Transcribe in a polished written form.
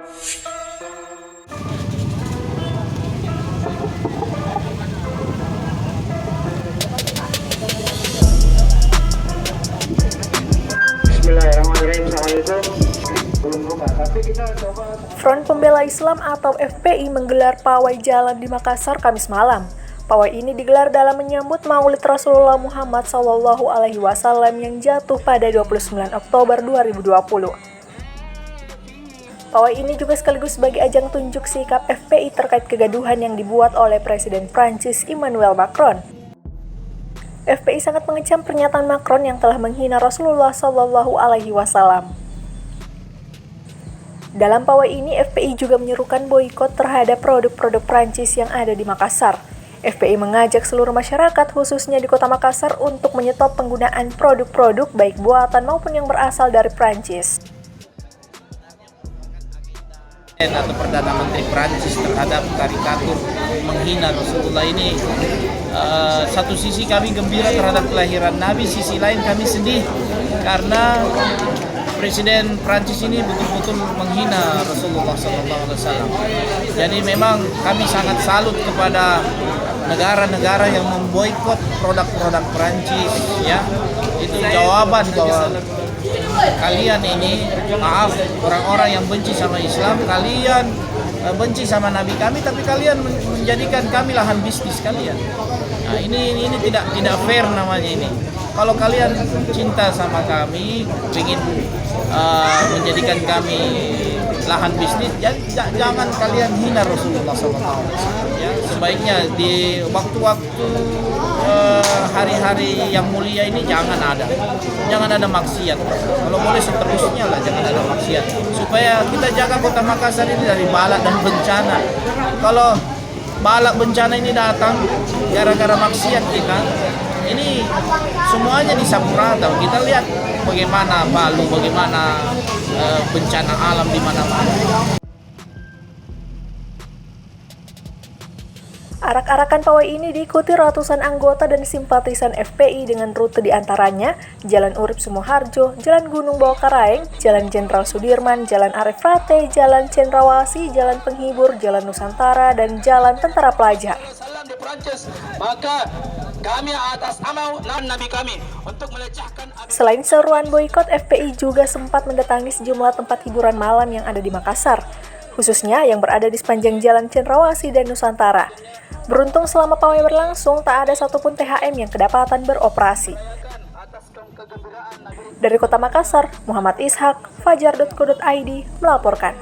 Bismillahirrahmanirrahim. Assalamualaikum. Belum buka, tapi kita coba. Front Pembela Islam atau FPI menggelar pawai jalan di Makassar Kamis malam. Pawai ini digelar dalam menyambut Maulid Rasulullah Muhammad SAW yang jatuh pada 29 Oktober 2020. Pawai ini juga sekaligus sebagai ajang tunjuk sikap FPI terkait kegaduhan yang dibuat oleh Presiden Prancis Emmanuel Macron. FPI sangat mengecam pernyataan Macron yang telah menghina Rasulullah SAW. Dalam pawai ini, FPI juga menyerukan boikot terhadap produk-produk Prancis yang ada di Makassar. FPI mengajak seluruh masyarakat, khususnya di kota Makassar, untuk menyetop penggunaan produk-produk baik buatan maupun yang berasal dari Prancis. Atau Perdana Menteri Prancis terhadap karikatur menghina Rasulullah ini, satu sisi kami gembira terhadap kelahiran Nabi, sisi lain kami sedih karena Presiden Prancis ini betul-betul menghina Rasulullah SAW. Jadi memang kami sangat salut kepada negara-negara yang memboikot produk-produk Prancis, ya. Itu jawaban bahwa kalian ini, maaf, orang-orang yang benci sama Islam, kalian benci sama Nabi kami, tapi kalian menjadikan kami lahan bisnis kalian. Nah, ini tidak fair namanya ini. Kalau kalian cinta sama kami, ingin menjadikan kami lahan bisnis, jangan kalian hina Rasulullah SAW. Ya, sebaiknya di waktu-waktu hari-hari yang mulia ini jangan ada maksiat. Kalau boleh seterusnya lah, jangan ada maksiat, supaya kita jaga kota Makassar ini dari bala dan bencana. Kalau bala bencana ini datang gara-gara maksiat kita, ini semuanya disapu rata. Kita lihat bagaimana Palu, bagaimana bencana alam di mana-mana. Arak-arakan pawai ini diikuti ratusan anggota dan simpatisan FPI dengan rute diantaranya Jalan Urip Sumoharjo, Jalan Gunung Bawakaraeng, Jalan Jenderal Sudirman, Jalan Arif Rate, Jalan Cendrawasih, Jalan Penghibur, Jalan Nusantara, dan Jalan Tentara Pelajar. Selain seruan boikot, FPI juga sempat mendatangi sejumlah tempat hiburan malam yang ada di Makassar, khususnya yang berada di sepanjang Jalan Cendrawasih dan Nusantara. Beruntung selama pawai berlangsung, tak ada satupun THM yang kedapatan beroperasi. Dari Kota Makassar, Muhammad Ishak, Fajar.co.id melaporkan.